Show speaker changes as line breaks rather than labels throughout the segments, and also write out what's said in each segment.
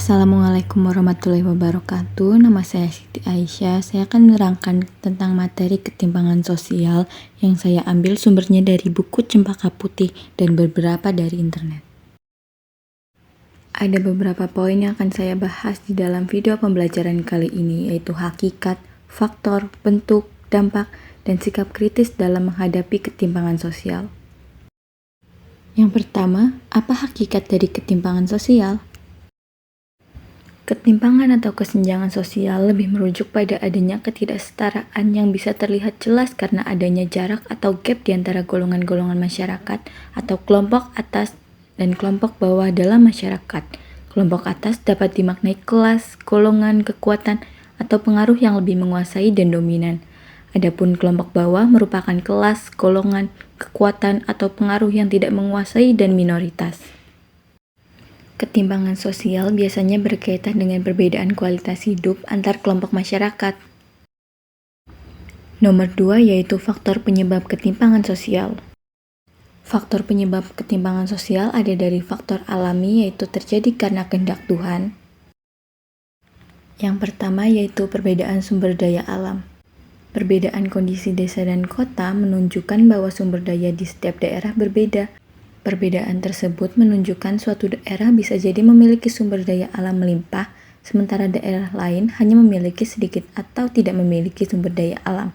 Assalamualaikum warahmatullahi wabarakatuh. Nama saya Siti Aisyah. Saya akan menerangkan tentang materi ketimpangan sosial yang saya ambil sumbernya dari buku Cempaka Putih dan beberapa dari internet. Ada beberapa poin yang akan saya bahas di dalam video pembelajaran kali ini, yaitu hakikat, faktor, bentuk, dampak, dan sikap kritis dalam menghadapi ketimpangan sosial. Yang pertama, apa hakikat dari ketimpangan sosial? Ketimpangan atau kesenjangan sosial lebih merujuk pada adanya ketidaksetaraan yang bisa terlihat jelas karena adanya jarak atau gap di antara golongan-golongan masyarakat atau kelompok atas dan kelompok bawah dalam masyarakat. Kelompok atas dapat dimaknai kelas, golongan, kekuatan, atau pengaruh yang lebih menguasai dan dominan. Adapun kelompok bawah merupakan kelas, golongan, kekuatan, atau pengaruh yang tidak menguasai dan minoritas. Ketimpangan sosial biasanya berkaitan dengan perbedaan kualitas hidup antar kelompok masyarakat. Nomor 2 yaitu faktor penyebab ketimpangan sosial. Faktor penyebab ketimpangan sosial ada dari faktor alami yaitu terjadi karena kehendak Tuhan. Yang pertama yaitu perbedaan sumber daya alam. Perbedaan kondisi desa dan kota menunjukkan bahwa sumber daya di setiap daerah berbeda. Perbedaan tersebut menunjukkan suatu daerah bisa jadi memiliki sumber daya alam melimpah, sementara daerah lain hanya memiliki sedikit atau tidak memiliki sumber daya alam.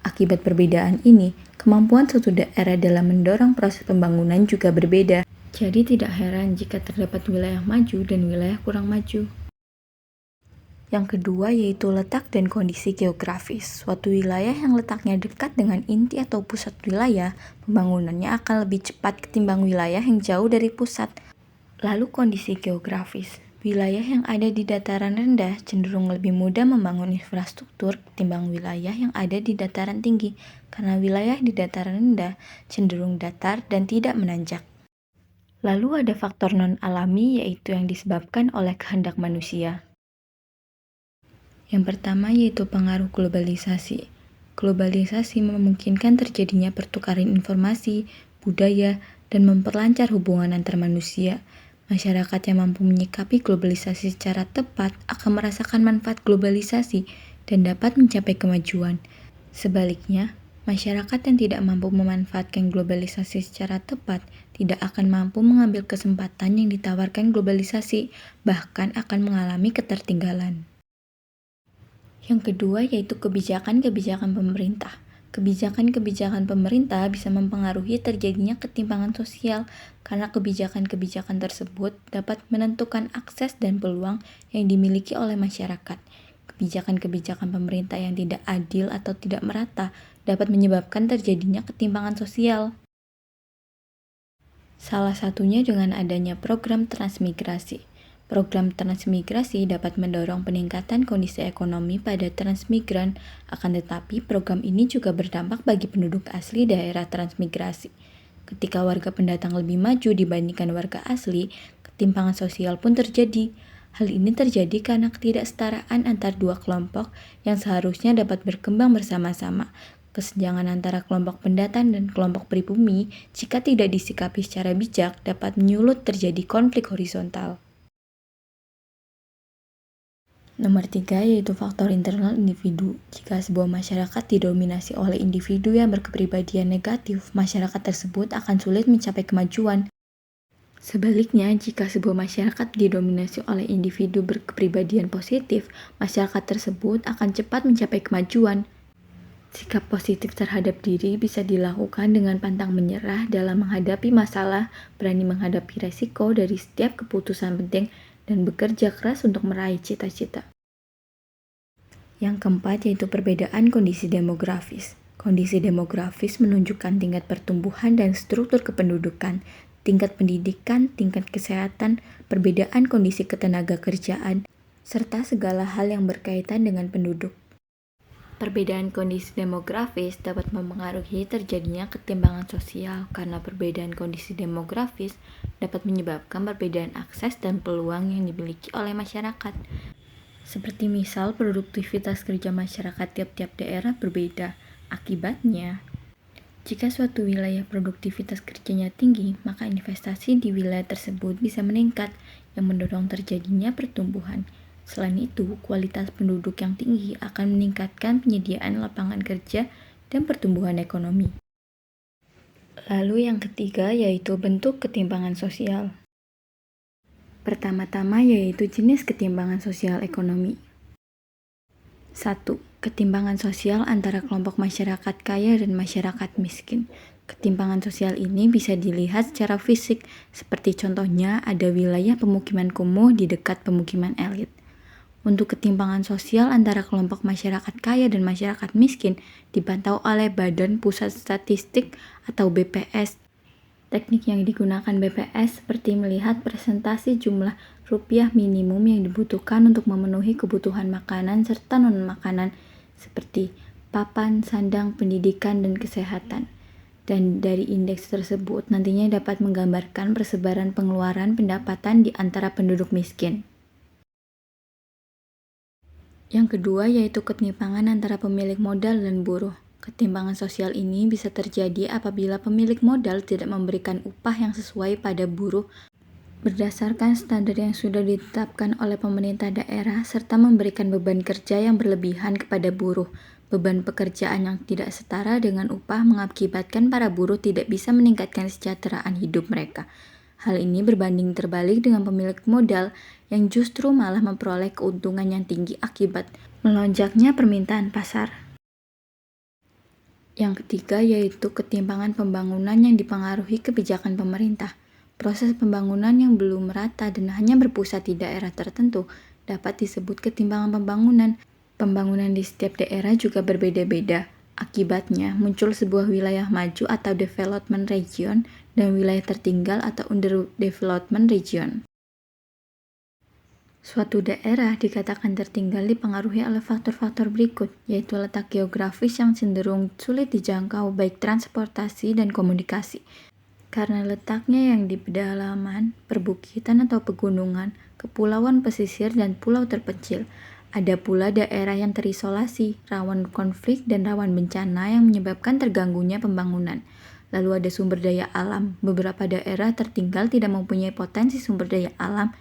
Akibat perbedaan ini, kemampuan suatu daerah dalam mendorong proses pembangunan juga berbeda. Jadi tidak heran jika terdapat wilayah maju dan wilayah kurang maju. Yang kedua yaitu letak dan kondisi geografis. Suatu wilayah yang letaknya dekat dengan inti atau pusat wilayah, pembangunannya akan lebih cepat ketimbang wilayah yang jauh dari pusat. Lalu kondisi geografis. Wilayah yang ada di dataran rendah cenderung lebih mudah membangun infrastruktur ketimbang wilayah yang ada di dataran tinggi, karena wilayah di dataran rendah cenderung datar dan tidak menanjak. Lalu ada faktor non-alami yaitu yang disebabkan oleh kehendak manusia. Yang pertama yaitu pengaruh globalisasi. Globalisasi memungkinkan terjadinya pertukaran informasi, budaya, dan memperlancar hubungan antar manusia. Masyarakat yang mampu menyikapi globalisasi secara tepat akan merasakan manfaat globalisasi dan dapat mencapai kemajuan. Sebaliknya, masyarakat yang tidak mampu memanfaatkan globalisasi secara tepat tidak akan mampu mengambil kesempatan yang ditawarkan globalisasi, bahkan akan mengalami ketertinggalan. Yang kedua yaitu kebijakan-kebijakan pemerintah. Kebijakan-kebijakan pemerintah bisa mempengaruhi terjadinya ketimpangan sosial karena kebijakan-kebijakan tersebut dapat menentukan akses dan peluang yang dimiliki oleh masyarakat. Kebijakan-kebijakan pemerintah yang tidak adil atau tidak merata dapat menyebabkan terjadinya ketimpangan sosial. Salah satunya dengan adanya program transmigrasi. Program transmigrasi dapat mendorong peningkatan kondisi ekonomi pada transmigran, akan tetapi program ini juga berdampak bagi penduduk asli daerah transmigrasi. Ketika warga pendatang lebih maju dibandingkan warga asli, ketimpangan sosial pun terjadi. Hal ini terjadi karena ketidaksetaraan antar dua kelompok yang seharusnya dapat berkembang bersama-sama. Kesenjangan antara kelompok pendatang dan kelompok pribumi, jika tidak disikapi secara bijak, dapat menyulut terjadi konflik horizontal. Nomor 3 yaitu faktor internal individu. Jika sebuah masyarakat didominasi oleh individu yang berkepribadian negatif, masyarakat tersebut akan sulit mencapai kemajuan. Sebaliknya, jika sebuah masyarakat didominasi oleh individu berkepribadian positif, masyarakat tersebut akan cepat mencapai kemajuan. Sikap positif terhadap diri bisa dilakukan dengan pantang menyerah dalam menghadapi masalah, berani menghadapi resiko dari setiap keputusan penting, dan bekerja keras untuk meraih cita-cita. Yang keempat yaitu perbedaan kondisi demografis. Kondisi demografis menunjukkan tingkat pertumbuhan dan struktur kependudukan, tingkat pendidikan, tingkat kesehatan, perbedaan kondisi ketenaga kerjaan, serta segala hal yang berkaitan dengan penduduk. Perbedaan kondisi demografis dapat mempengaruhi terjadinya ketimpangan sosial karena perbedaan kondisi demografis dapat menyebabkan perbedaan akses dan peluang yang dimiliki oleh masyarakat. Seperti misal produktivitas kerja masyarakat tiap-tiap daerah berbeda. Akibatnya, jika suatu wilayah produktivitas kerjanya tinggi, maka investasi di wilayah tersebut bisa meningkat. yang mendorong terjadinya pertumbuhan. Selain itu, kualitas penduduk yang tinggi akan meningkatkan penyediaan lapangan kerja dan pertumbuhan ekonomi. Lalu yang ketiga yaitu bentuk ketimpangan sosial. Pertama-tama yaitu jenis ketimpangan sosial ekonomi. 1. Ketimpangan sosial antara kelompok masyarakat kaya dan masyarakat miskin. Ketimpangan sosial ini bisa dilihat secara fisik, seperti contohnya ada wilayah pemukiman kumuh di dekat pemukiman elit. Untuk ketimpangan sosial antara kelompok masyarakat kaya dan masyarakat miskin dipantau oleh Badan Pusat Statistik atau BPS. Teknik yang digunakan BPS seperti melihat presentasi jumlah rupiah minimum yang dibutuhkan untuk memenuhi kebutuhan makanan serta non-makanan seperti papan, sandang, pendidikan, dan kesehatan. Dan dari indeks tersebut nantinya dapat menggambarkan persebaran pengeluaran pendapatan di antara penduduk miskin. Yang kedua yaitu ketimpangan antara pemilik modal dan buruh. Ketimpangan sosial ini bisa terjadi apabila pemilik modal tidak memberikan upah yang sesuai pada buruh berdasarkan standar yang sudah ditetapkan oleh pemerintah daerah serta memberikan beban kerja yang berlebihan kepada buruh. Beban pekerjaan yang tidak setara dengan upah mengakibatkan para buruh tidak bisa meningkatkan kesejahteraan hidup mereka. Hal ini berbanding terbalik dengan pemilik modal yang justru malah memperoleh keuntungan yang tinggi akibat melonjaknya permintaan pasar. Yang ketiga yaitu ketimpangan pembangunan yang dipengaruhi kebijakan pemerintah. Proses pembangunan yang belum merata dan hanya berpusat di daerah tertentu dapat disebut ketimpangan pembangunan. Pembangunan di setiap daerah juga berbeda-beda. Akibatnya, muncul sebuah wilayah maju atau development region dan wilayah tertinggal atau underdevelopment region. Suatu daerah dikatakan tertinggal dipengaruhi oleh faktor-faktor berikut, yaitu letak geografis yang cenderung sulit dijangkau baik transportasi dan komunikasi. Karena letaknya yang di pedalaman, perbukitan atau pegunungan, kepulauan pesisir dan pulau terpencil. Ada pula daerah yang terisolasi, rawan konflik dan rawan bencana yang menyebabkan terganggunya pembangunan. Lalu ada sumber daya alam. Beberapa daerah tertinggal tidak mempunyai potensi sumber daya alam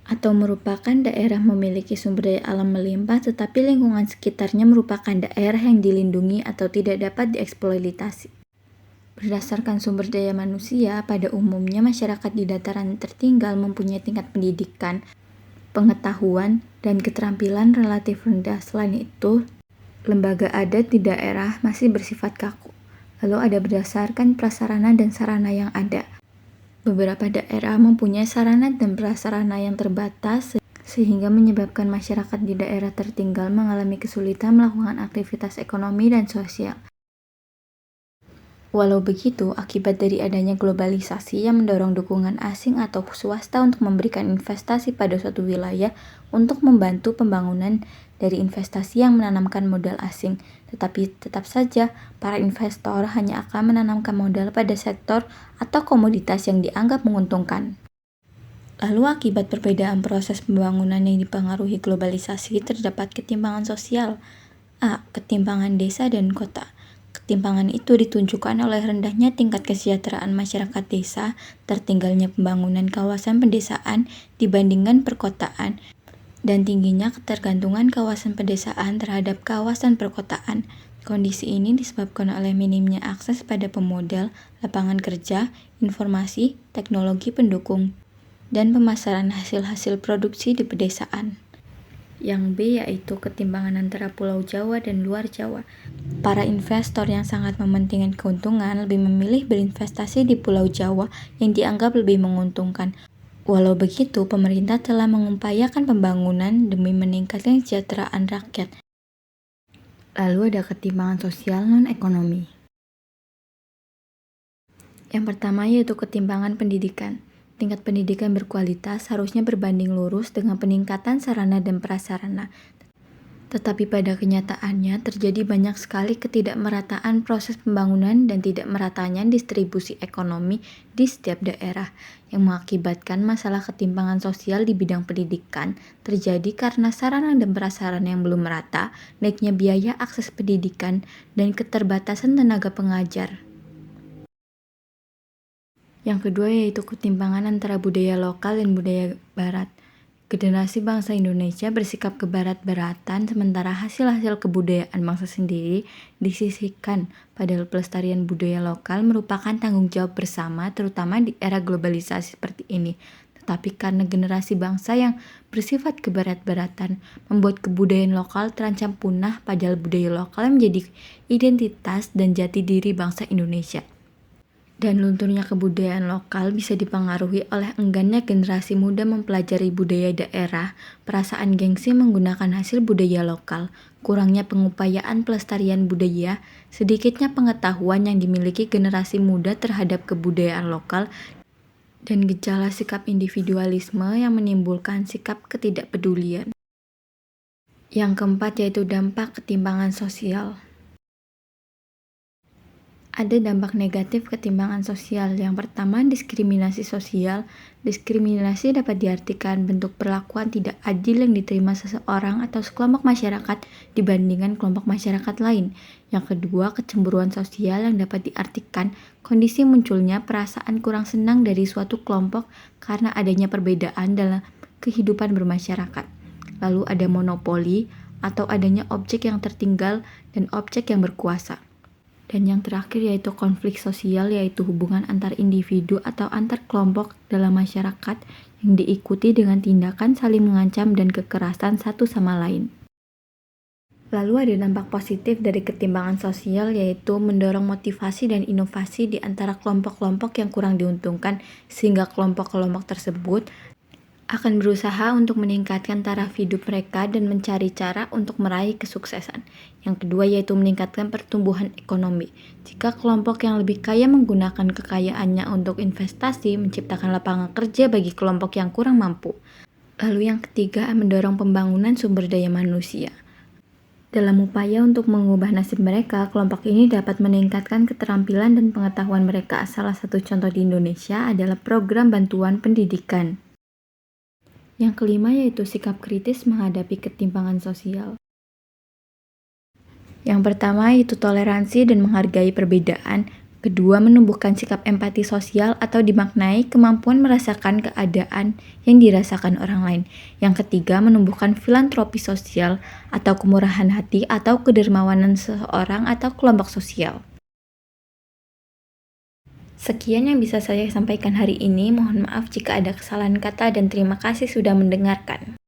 atau merupakan daerah memiliki sumber daya alam melimpah tetapi lingkungan sekitarnya merupakan daerah yang dilindungi atau tidak dapat dieksploitasi. Berdasarkan sumber daya manusia, pada umumnya masyarakat di dataran tertinggal mempunyai tingkat pendidikan, pengetahuan, dan keterampilan relatif rendah. Selain itu, lembaga adat di daerah masih bersifat kaku. Lalu ada berdasarkan prasarana dan sarana yang ada. Beberapa daerah mempunyai sarana dan prasarana yang terbatas sehingga menyebabkan masyarakat di daerah tertinggal mengalami kesulitan melakukan aktivitas ekonomi dan sosial. Walau begitu, akibat dari adanya globalisasi yang mendorong dukungan asing atau swasta untuk memberikan investasi pada suatu wilayah untuk membantu pembangunan dari investasi yang menanamkan modal asing, tetapi tetap saja para investor hanya akan menanamkan modal pada sektor atau komoditas yang dianggap menguntungkan. Lalu akibat perbedaan proses pembangunan yang dipengaruhi globalisasi terdapat ketimpangan sosial. A. Ketimpangan desa dan kota. Ketimpangan itu ditunjukkan oleh rendahnya tingkat kesejahteraan masyarakat desa, tertinggalnya pembangunan kawasan pedesaan dibandingkan perkotaan, dan tingginya ketergantungan kawasan pedesaan terhadap kawasan perkotaan. Kondisi ini disebabkan oleh minimnya akses pada pemodal, lapangan kerja, informasi, teknologi pendukung, dan pemasaran hasil-hasil produksi di pedesaan. Yang B yaitu ketimpangan antara Pulau Jawa dan luar Jawa. Para investor yang sangat mementingkan keuntungan lebih memilih berinvestasi di Pulau Jawa yang dianggap lebih menguntungkan. Walau begitu, pemerintah telah mengupayakan pembangunan demi meningkatkan kesejahteraan rakyat. Lalu ada ketimpangan sosial non-ekonomi. Yang pertama yaitu ketimpangan pendidikan. Tingkat pendidikan berkualitas harusnya berbanding lurus dengan peningkatan sarana dan prasarana. Tetapi pada kenyataannya terjadi banyak sekali ketidakmerataan proses pembangunan dan tidak meratanya distribusi ekonomi di setiap daerah yang mengakibatkan masalah ketimpangan sosial di bidang pendidikan terjadi karena sarana dan prasarana yang belum merata, naiknya biaya akses pendidikan, dan keterbatasan tenaga pengajar. Yang kedua yaitu ketimpangan antara budaya lokal dan budaya barat. Generasi bangsa Indonesia bersikap kebarat-baratan sementara hasil-hasil kebudayaan bangsa sendiri disisihkan. Padahal pelestarian budaya lokal merupakan tanggung jawab bersama terutama di era globalisasi seperti ini. Tetapi karena generasi bangsa yang bersifat kebarat-baratan membuat kebudayaan lokal terancam punah padahal budaya lokal menjadi identitas dan jati diri bangsa Indonesia. Dan lunturnya kebudayaan lokal bisa dipengaruhi oleh enggannya generasi muda mempelajari budaya daerah, perasaan gengsi menggunakan hasil budaya lokal, kurangnya pengupayaan pelestarian budaya, sedikitnya pengetahuan yang dimiliki generasi muda terhadap kebudayaan lokal, dan gejala sikap individualisme yang menimbulkan sikap ketidakpedulian. Yang keempat yaitu dampak ketimpangan sosial. Ada dampak negatif ketimpangan sosial. Yang pertama, diskriminasi sosial. Diskriminasi dapat diartikan bentuk perlakuan tidak adil yang diterima seseorang atau sekelompok masyarakat dibandingkan kelompok masyarakat lain. Yang kedua, kecemburuan sosial yang dapat diartikan kondisi munculnya perasaan kurang senang dari suatu kelompok karena adanya perbedaan dalam kehidupan bermasyarakat. Lalu ada monopoli atau adanya objek yang tertinggal dan objek yang berkuasa. Dan yang terakhir yaitu konflik sosial, yaitu hubungan antar individu atau antar kelompok dalam masyarakat yang diikuti dengan tindakan saling mengancam dan kekerasan satu sama lain. Lalu ada dampak positif dari ketimpangan sosial yaitu mendorong motivasi dan inovasi di antara kelompok-kelompok yang kurang diuntungkan sehingga kelompok-kelompok tersebut akan berusaha untuk meningkatkan taraf hidup mereka dan mencari cara untuk meraih kesuksesan. Yang kedua yaitu meningkatkan pertumbuhan ekonomi. Jika kelompok yang lebih kaya menggunakan kekayaannya untuk investasi, menciptakan lapangan kerja bagi kelompok yang kurang mampu. Lalu yang ketiga, mendorong pembangunan sumber daya manusia. Dalam upaya untuk mengubah nasib mereka, kelompok ini dapat meningkatkan keterampilan dan pengetahuan mereka. Salah satu contoh di Indonesia adalah program bantuan pendidikan. Yang kelima yaitu sikap kritis menghadapi ketimpangan sosial. Yang pertama yaitu toleransi dan menghargai perbedaan. Kedua, menumbuhkan sikap empati sosial atau dimaknai kemampuan merasakan keadaan yang dirasakan orang lain. Yang ketiga, menumbuhkan filantropi sosial atau kemurahan hati atau kedermawanan seseorang atau kelompok sosial. Sekian yang bisa saya sampaikan hari ini. Mohon maaf jika ada kesalahan kata dan terima kasih sudah mendengarkan.